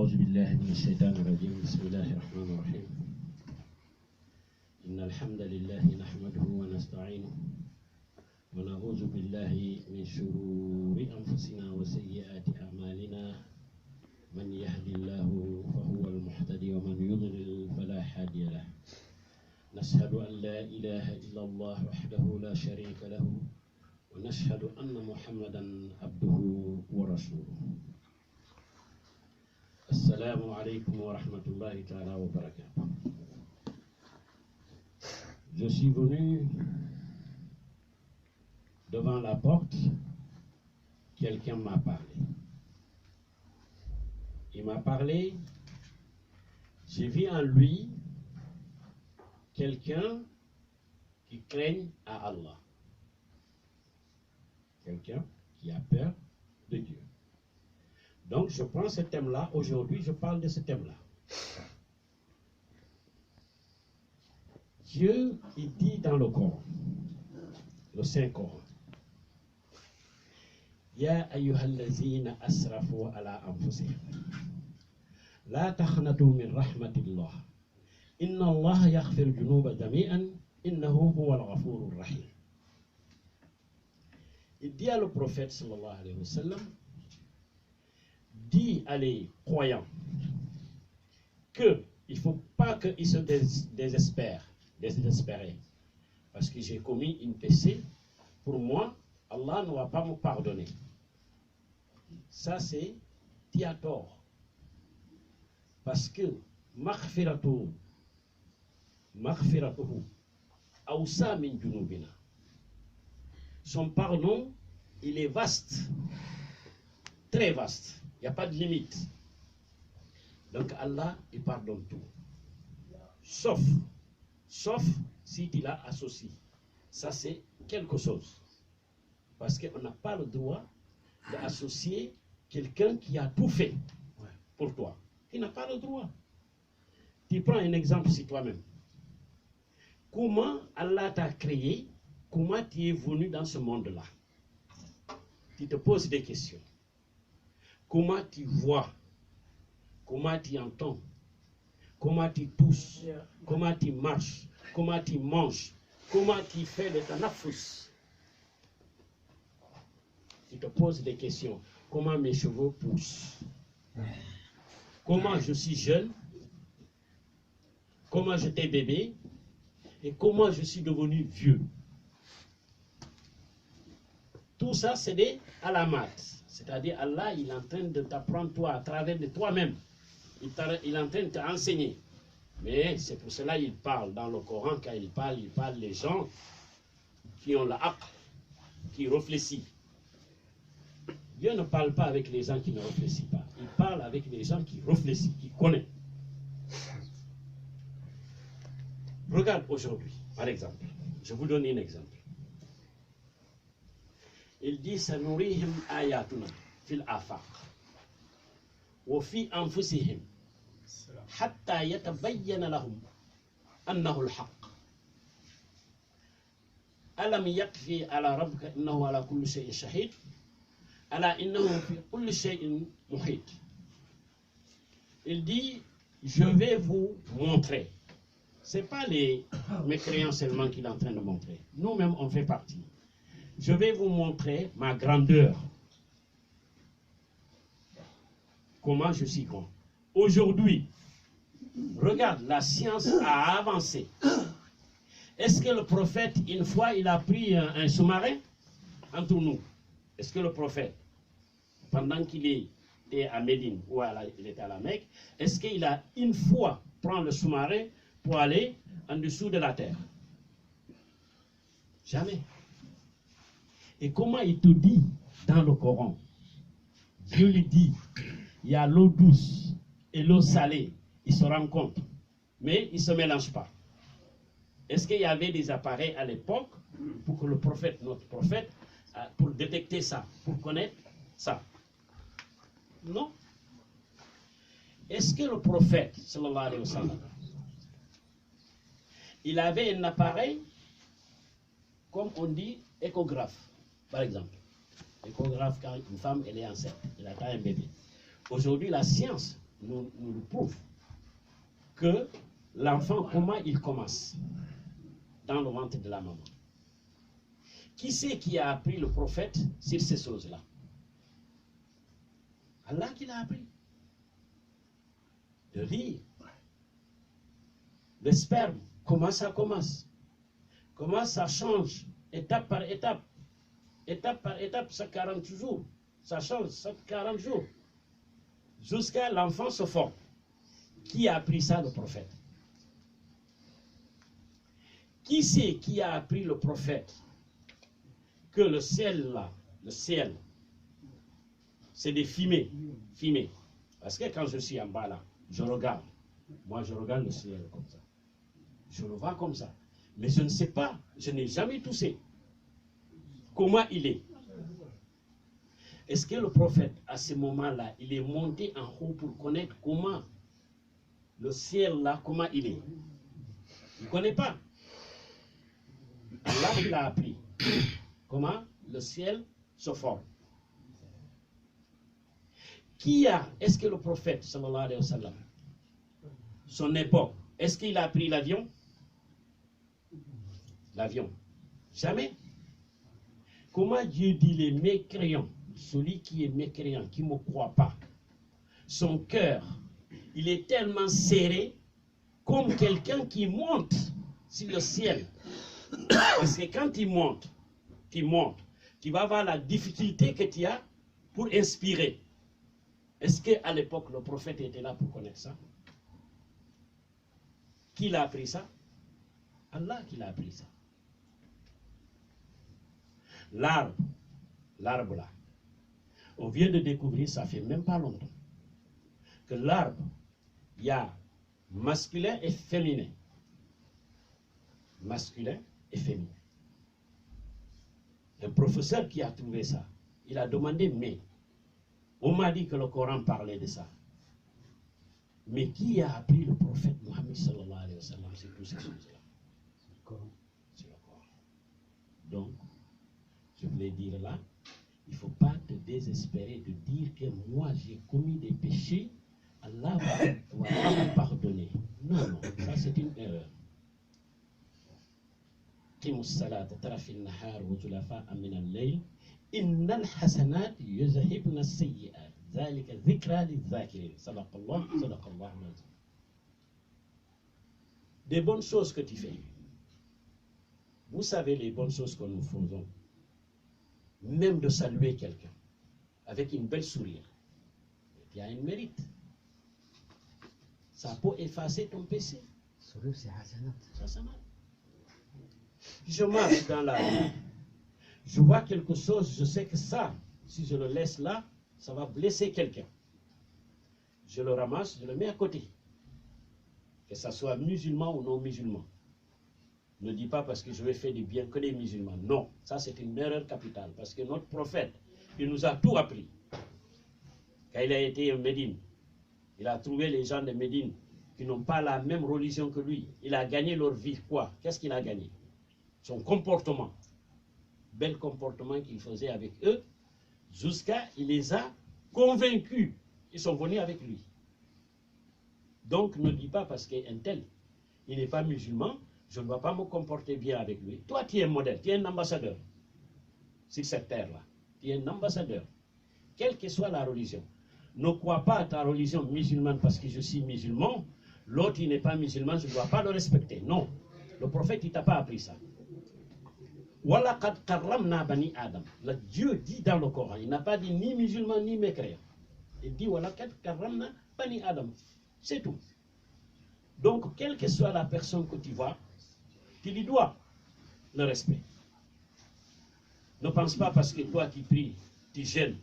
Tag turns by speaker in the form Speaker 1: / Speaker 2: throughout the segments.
Speaker 1: أعوذ بالله من الشيطان الرجيم بسم الله الرحمن الرحيم إن الحمد لله نحمده ونستعينه ونعوذ بالله من شرور أنفسنا وسيئات أعمالنا من يهد الله فهو المهتدي ومن يضلل فلا هادي له نشهد أن لا إله إلا الله وحده لا شريك له ونشهد أن محمدا عبده ورسوله السلام عليكم ورحمة الله تعالى وبركاته. Je suis venu devant la porte, quelqu'un m'a parlé. Il m'a parlé, j'ai vu en lui quelqu'un qui craigne à Allah. Quelqu'un qui a peur de Dieu. Donc je prends ce thème-là, aujourd'hui je parle de ce thème-là. Dieu, il dit dans le Coran, le Saint-Coran, Ya ayyuhallazina asrafu ala anfusihim, la taqnatu min rahmatillah, inna Allah yaghfiru dhunuba jami'an, innahu huwal ghafurur rahim. Il dit à le prophète sallallahu alayhi wa sallam, dit à les croyants qu'il ne faut pas qu'ils se désespèrent, parce que j'ai commis une péché, pour moi, Allah ne va pas me pardonner. Ça c'est tort. Parce que maghfiratuhu awsa min junubina. Son pardon, il est vaste, très vaste. Il n'y a pas de limite. Donc Allah, il pardonne tout. Sauf si tu l'as associé. Ça, c'est quelque chose. Parce qu'on n'a pas le droit d'associer quelqu'un qui a tout fait pour toi. Il n'a pas le droit. Tu prends un exemple sur toi-même. Comment Allah t'a créé? Comment tu es venu dans ce monde-là? Tu te poses des questions. Comment tu vois? Comment tu entends? Comment tu touches? Comment tu marches? Comment tu manges? Comment tu fais le tanafus? Tu te poses des questions. Comment mes cheveux poussent? Comment je suis jeune? Comment j'étais bébé? Et comment je suis devenu vieux? Tout ça, c'est des alamat. C'est-à-dire, Allah, il est en train de t'apprendre toi à travers de toi-même. Il est en train de t'enseigner. Mais c'est pour cela qu'il parle dans le Coran, quand il parle des gens qui ont la aql, qui réfléchissent. Dieu ne parle pas avec les gens qui ne réfléchissent pas. Il parle avec les gens qui réfléchissent, qui connaissent. Regarde aujourd'hui, par exemple. Je vous donne un exemple. Il dit sanurihim ayatuna fil afaq wa fi anfusihim hatta yatabayyana lahum annahu al-haqq alam yakfi ala rabbika innahu ala kulli shay'in shahid ala innahu fi kulli shay'in muhit. Il dit je vais vous montrer. C'est pas les mécréants seulement qu'il est en train de montrer. Nous-mêmes on fait partie. Je vais vous montrer ma grandeur. Comment je suis grand. Aujourd'hui, regarde, la science a avancé. Est-ce que le prophète, une fois, il a pris un sous-marin entre nous? Est-ce que le prophète, pendant qu'il était à Médine ou il était à la Mecque, est-ce qu'il a une fois pris le sous-marin pour aller en dessous de la terre? Jamais. Et comment il te dit dans le Coran? Dieu lui dit, il y a l'eau douce et l'eau salée, ils se rencontrent, mais ils ne se mélangent pas. Est-ce qu'il y avait des appareils à l'époque pour que le prophète, notre prophète, pour détecter ça, pour connaître ça? Non. Est-ce que le prophète, sallallahu alayhi wa sallam, il avait un appareil, comme on dit, échographe? Par exemple, l'échographe, quand une femme elle est enceinte, elle attend un bébé. Aujourd'hui, la science nous le prouve que l'enfant, comment il commence dans le ventre de la maman. Qui c'est qui a appris le prophète sur ces choses-là? Allah qui l'a appris. De rire. Le sperme, comment ça commence? Comment ça change étape par étape? Étape par étape, ça 40 jours. Ça change, ça 40 jours. Jusqu'à l'enfant se forme. Qui a appris ça, le prophète? Qui c'est qui a appris le prophète que le ciel là, le ciel, c'est des fumées, fumées. Parce que quand je suis en bas là, je regarde. Moi, je regarde le ciel comme ça. Je le vois comme ça. Mais je ne sais pas, je n'ai jamais touché. Comment il est? Est-ce que le prophète, à ce moment-là, il est monté en haut pour connaître comment le ciel là, comment il est? Il ne connaît pas. Allah, il a appris comment le ciel se forme. Est-ce que le prophète, sallallahu alayhi wa sallam, son époque, est-ce qu'il a pris l'avion? L'avion. Jamais. Comment Dieu dit les mécréants, celui qui est mécréant, qui ne me croit pas, son cœur, il est tellement serré comme quelqu'un qui monte sur le ciel. Parce que quand tu montes, tu vas voir la difficulté que tu as pour inspirer. Est-ce qu'à l'époque, le prophète était là pour connaître ça? Qui l'a appris ça? Allah qui l'a appris ça. L'arbre là, on vient de découvrir, ça fait même pas longtemps, que l'arbre, il y a masculin et féminin. Masculin et féminin. Un professeur qui a trouvé ça, il a demandé, mais on m'a dit que le Coran parlait de ça. Mais qui a appris le prophète Mohammed sallallahu alayhi wa sallam, c'est toutes ces choses-là? C'est le Coran. Donc, je voulais dire là, il ne faut pas te désespérer de dire que moi j'ai commis des péchés, Allah va pas me pardonner. Non, non, ça c'est une erreur. قِمُوا الصَّلَاةَ طَرَفَيِ النَّهَارِ وَزُلَفَاءً مِنَ اللَّيْلِ إِنَّ الْحَسَنَاتِ يُذْهِبْنَ السَّيِّئَاتِ ذَلِكَ ذِكْرَى لِلذَّاكِرِينَ صدق الله العظيم. Des bonnes choses que tu fais. Vous savez les bonnes choses que nous faisons. Même de saluer quelqu'un avec une belle sourire. Il y a un mérite. Ça peut effacer ton péché.
Speaker 2: Sourire, c'est hasanat.
Speaker 1: Je marche dans la rue, je vois quelque chose, je sais que ça, si je le laisse là, ça va blesser quelqu'un. Je le ramasse, je le mets à côté. Que ça soit musulman ou non musulman. Ne dis pas parce que je vais faire du bien que des musulmans. Non, ça c'est une erreur capitale. Parce que notre prophète, il nous a tout appris. Quand il a été en Médine, il a trouvé les gens de Médine qui n'ont pas la même religion que lui. Il a gagné leur vie. Quoi? Qu'est-ce qu'il a gagné? Son comportement. Bel comportement qu'il faisait avec eux. Jusqu'à, il les a convaincus. Ils sont venus avec lui. Donc ne dis pas parce qu'un tel, il n'est pas musulman, je ne vais pas me comporter bien avec lui. Toi, tu es un modèle, tu es un ambassadeur sur cette terre-là. Tu es un ambassadeur. Quelle que soit la religion. Ne crois pas à ta religion musulmane parce que je suis musulman. L'autre, il n'est pas musulman, je ne dois pas le respecter. Non. Le prophète, il ne t'a pas appris ça. وَلَقَدْ قَرَّمْنَا بَنِي Adam. Le Dieu dit dans le Coran, il n'a pas dit ni musulman ni mécréant. Il dit وَلَقَدْ قَرَّمْنَا بَنِي Adam. C'est tout. Donc, quelle que soit la personne que tu vois, tu lui dois le respect. Ne pense pas parce que toi tu pries, tu jeûnes,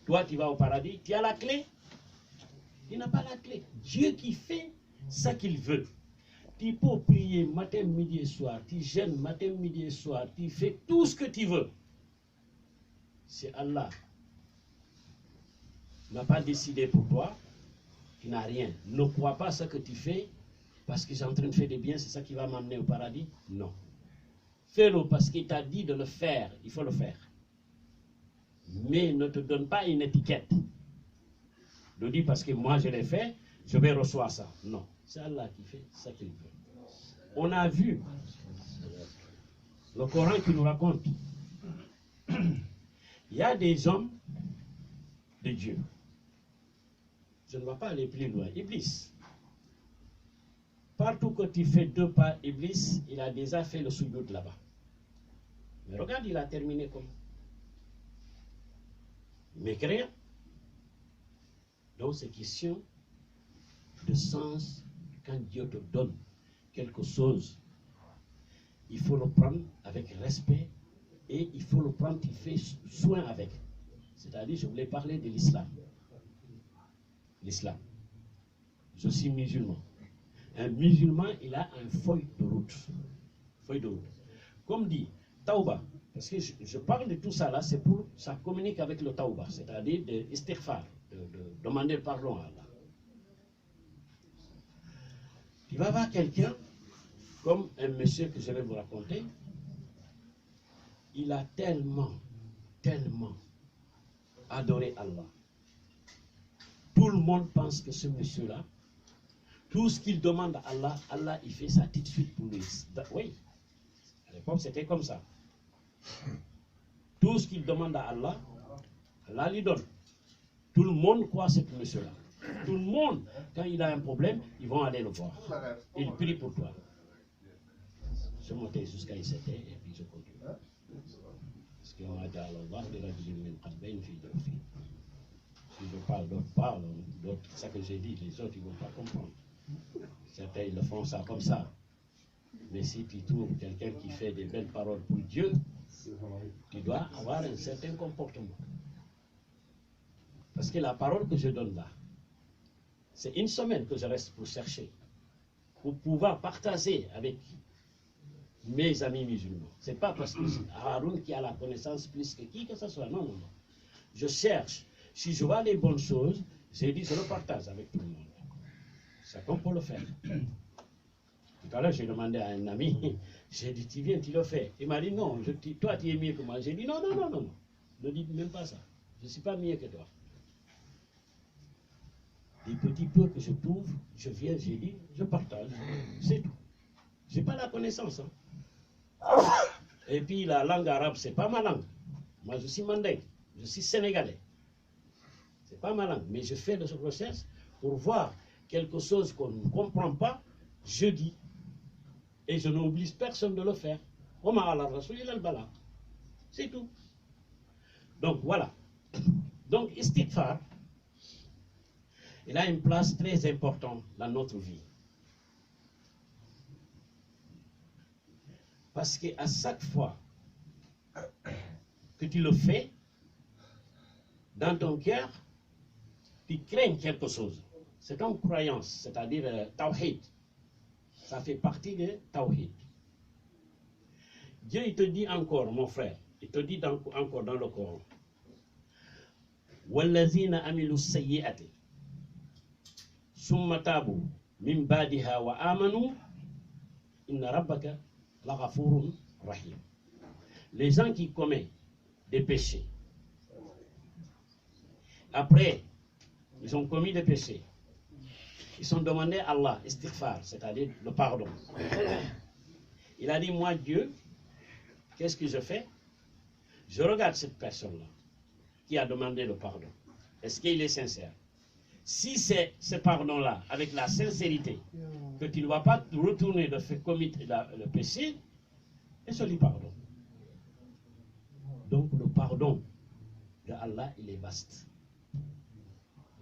Speaker 1: toi tu vas au paradis, tu as la clé. Tu n'as pas la clé. Dieu qui fait ce qu'il veut. Tu peux prier matin, midi et soir, tu jeûnes matin, midi et soir, tu fais tout ce que tu veux. C'est Allah. Il n'a pas décidé pour toi, tu n'as rien. Ne crois pas ce que tu fais, parce que j'ai en train de faire des biens, c'est ça qui va m'amener au paradis. Non. Fais-le parce qu'il t'a dit de le faire, il faut le faire. Mais ne te donne pas une étiquette. de dire parce que moi je l'ai fait, je vais recevoir ça. Non, c'est Allah qui fait ce qu'il veut. On a vu le Coran qui nous raconte. Il y a des hommes de Dieu. Je ne vais pas aller plus loin. Iblis. Partout que tu fais 2 pas, Iblis, il a déjà fait le soujoud là-bas. Mais regarde, il a terminé comment? Mécréant. Donc c'est question de sens. Quand Dieu te donne quelque chose, il faut le prendre avec respect et il faut le prendre, il fait soin avec. C'est-à-dire, je voulais parler de l'islam. L'islam. Je suis musulman. Un musulman, il a un feuille de route. Feuille de route. Comme dit, Tauba, parce que je parle de tout ça là, c'est pour, ça communique avec le Tauba, c'est-à-dire de istighfar, de demander pardon à Allah. Tu vas voir quelqu'un, comme un monsieur que je vais vous raconter, il a tellement adoré Allah. Tout le monde pense que ce monsieur-là, tout ce qu'il demande à Allah, Allah il fait ça tout de suite pour lui. Oui, à l'époque c'était comme ça. Tout ce qu'il demande à Allah, Allah lui donne. Tout le monde croit ce monsieur-là. Tout le monde, quand il a un problème, ils vont aller le voir. Il prie pour toi. Je montais jusqu'à ICT et puis je continue. Parce qu'on a dit à Allah, si je parle, d'autres parlent, d'autres, c'est ça que j'ai dit, les autres ils ne vont pas comprendre. Certains ils le font ça comme ça. Mais si tu trouves quelqu'un qui fait des belles paroles pour Dieu, tu dois avoir un certain comportement. Parce que la parole que je donne là, c'est une semaine que je reste pour chercher, pour pouvoir partager avec mes amis musulmans. Ce n'est pas parce que c'est Haroun qui a la connaissance plus que qui que ce soit. Non, non, non. Je cherche. Si je vois les bonnes choses, j'ai dit je le partage avec tout le monde. C'est comme pour le faire. Tout à l'heure, j'ai demandé à un ami, j'ai dit tu viens, tu le fais. Il m'a dit non, toi tu es mieux que moi. J'ai dit non, non, non, non, non. Ne dites même pas ça. Je ne suis pas mieux que toi. Les petits peu que je trouve, je viens, j'ai dit, je partage. C'est tout. Je n'ai pas la connaissance. Hein. Et puis la langue arabe, ce n'est pas ma langue. Moi, je suis mandingue. Je suis sénégalais. Ce n'est pas ma langue. Mais je fais de cette recherche pour voir quelque chose qu'on ne comprend pas, je dis. Et je n'oblige personne de le faire. C'est tout. Donc voilà. Donc istighfar, il a une place très importante dans notre vie. Parce qu'à chaque fois que tu le fais, dans ton cœur, tu crains quelque chose. C'est une croyance, c'est-à-dire tawhid. Ça fait partie de tawhid. Dieu, il te dit encore, mon frère, il te dit encore dans le Coran, وَالَّذِينَ عَمِلُوا السَّيِّئَةِ ثُمَّ تَابُوا مِنْ بَعْدِهَا وَآمَنُوا إِنَّ رَبَّكَ لَغَفُورٌ رَحِيمٌ. Les gens qui commettent des péchés, après, ils ont commis des péchés, ils ont demandé à Allah, istighfar, c'est-à-dire le pardon. Il a dit, moi Dieu, qu'est-ce que je fais? Je regarde cette personne-là qui a demandé le pardon. Est-ce qu'il est sincère? Si c'est ce pardon-là, avec la sincérité, que tu ne vas pas retourner de faire commettre le péché, et je lui pardonne. Donc le pardon de Allah, il est vaste.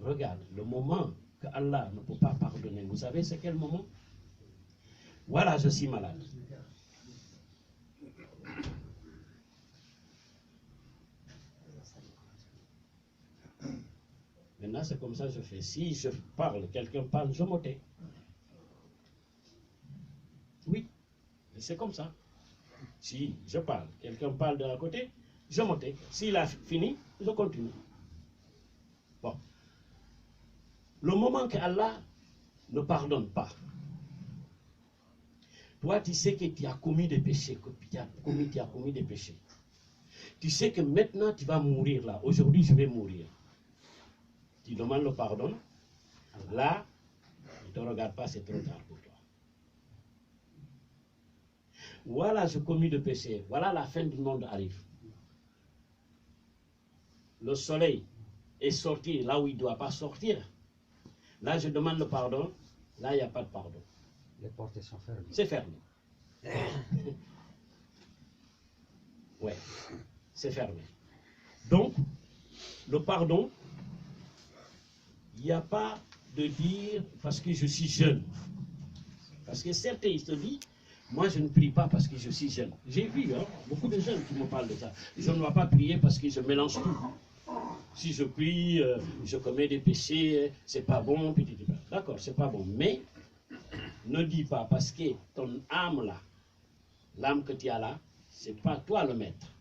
Speaker 1: Regarde, le moment que Allah ne peut pas pardonner, vous savez c'est quel moment? Voilà, je suis malade. Maintenant, c'est comme ça que je fais. Si je parle, quelqu'un parle, je me tais. Oui, c'est comme ça. Si je parle, quelqu'un parle de l'à côté, je me tais. S'il a fini, je continue. Bon. Le moment que Allah ne pardonne pas, toi, tu sais que tu as commis des péchés, que tu as commis des péchés. Tu sais que maintenant, tu vas mourir là. Aujourd'hui, je vais mourir. tu demandes le pardon, là, il ne te regarde pas, c'est trop tard pour toi. Voilà, je commis de péché. Voilà, la fin du monde arrive. Le soleil est sorti là où il ne doit pas sortir. Là, je demande le pardon. Là, il n'y a pas de pardon.
Speaker 2: Les portes sont fermées.
Speaker 1: C'est fermé. Ouais, c'est fermé. Donc, le pardon, il n'y a pas de dire parce que je suis jeune. Parce que certains, ils se disent, moi je ne prie pas parce que je suis jeune. J'ai vu beaucoup de jeunes qui me parlent de ça. Je ne dois pas prier parce que je mélange tout. Si je prie, je commets des péchés, c'est pas bon. D'accord, c'est pas bon. Mais ne dis pas parce que ton âme là, l'âme que tu as là, c'est pas toi le maître.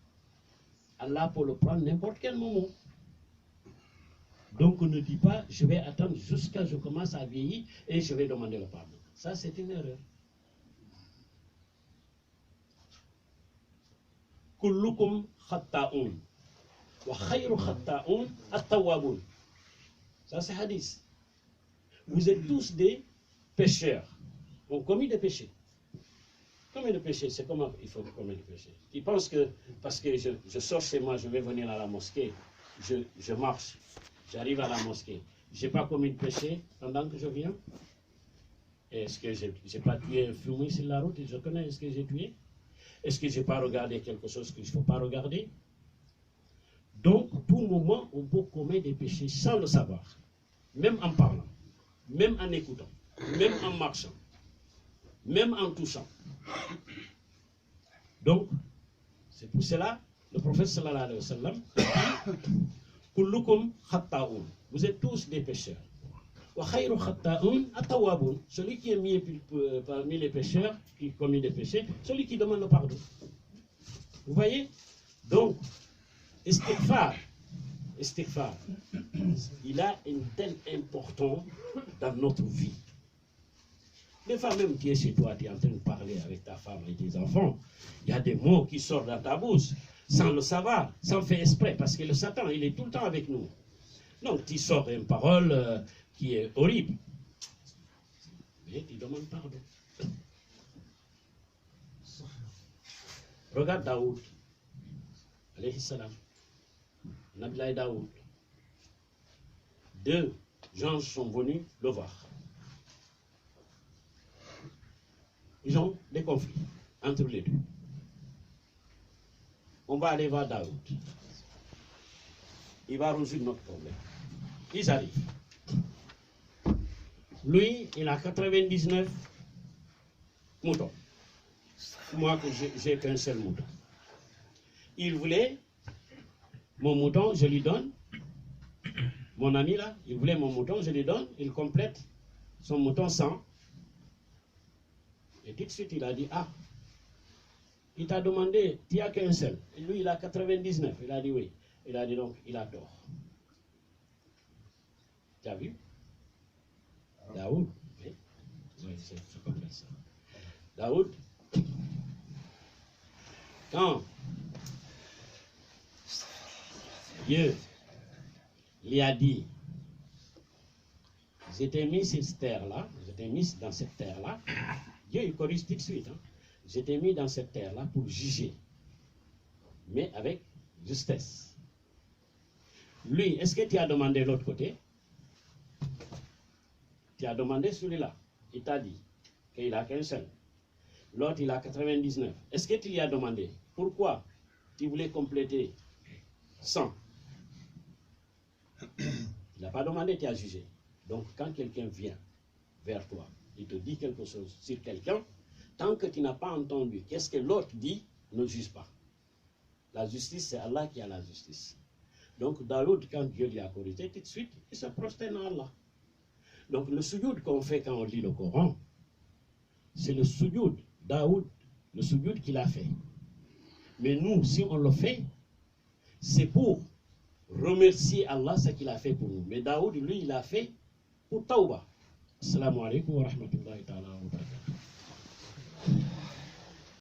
Speaker 1: Allah peut le prendre n'importe quel moment. Donc ne dis pas, je vais attendre jusqu'à ce que je commence à vieillir et je vais demander le pardon. Ça, c'est une erreur. Kullukum khatta'un wa khayru khatta'un at-tawwabun. Ça, c'est hadith. Vous êtes tous des pécheurs. On commet des péchés. Combien de péchés? C'est comment il faut commettre des péchés? Ils pensent que parce que je sors chez moi, je vais venir à la mosquée, je marche, j'arrive à la mosquée. Je n'ai pas commis de péché pendant que je viens? Est-ce que je n'ai pas tué un fumier sur la route? Je connais, est-ce que j'ai tué? Est-ce que je n'ai pas regardé quelque chose qu'il ne faut pas regarder? Donc, tout moment, on peut commettre des péchés sans le savoir. Même en parlant, même en écoutant, même en marchant, même en touchant. Donc, c'est pour cela, le prophète sallallahu alayhi wa sallam dit, Kullukum khatta'un. Vous êtes tous des pécheurs. Wa khayru khatta'un at-tawwabun. Celui qui est mis parmi les pécheurs, qui commet des péchés, celui qui demande le pardon. Vous voyez? Donc, istighfar, il a une telle importance dans notre vie. Des fois même tu es chez toi, tu es en train de parler avec ta femme et tes enfants, il y a des mots qui sortent dans ta bouche, sans le savoir, sans faire exprès, parce que le Satan, il est tout le temps avec nous. Donc tu sors une parole qui est horrible, mais tu demandes pardon. Regarde Daoud, alayhi salam, Nabilaï Daoud. Deux gens sont venus le voir. Ils ont des conflits entre les deux. On va aller voir Daoud. Il va résoudre notre problème. Ils arrivent. Lui, il a 99 moutons. Moi, j'ai qu'un seul mouton. Il voulait mon mouton, je lui donne. Mon ami là, il voulait mon mouton, je lui donne. Il complète son mouton 100. Et tout de suite, il a dit, ah, il t'a demandé, tu n'as qu'un seul. Et lui, il a 99. Il a dit oui. Il a dit donc, il a tort. Tu as vu? Daoud, oui, c'est comme ça. Daoud, quand Dieu lui a dit, j'étais mis sur cette terre-là, j'étais mis dans cette terre-là, Dieu il corrige tout de suite. Hein. J'étais mis dans cette terre-là pour juger, mais avec justesse. Lui, est-ce que tu as demandé l'autre côté? Tu as demandé celui-là. Il t'a dit qu'il n'a qu'un seul. L'autre, il a 99. Est-ce que tu lui as demandé pourquoi tu voulais compléter 100? Il n'a pas demandé, tu as jugé. Donc, quand quelqu'un vient vers toi, il te dit quelque chose sur quelqu'un, tant que tu n'as pas entendu qu'est-ce que l'autre dit, ne juge pas. La justice, c'est Allah qui a la justice. Donc, Daoud, quand Dieu lui a corrigé, tout de suite, il se prosterne à Allah. Donc, le sujoud qu'on fait quand on lit le Coran, c'est le sujoud, Daoud, le sujoud qu'il a fait. Mais nous, si on le fait, c'est pour remercier Allah ce qu'il a fait pour nous. Mais Daoud, lui, il a fait pour Tawbah. Assalamu alaikum wa rahmatullahi ta'ala wa barakatuh.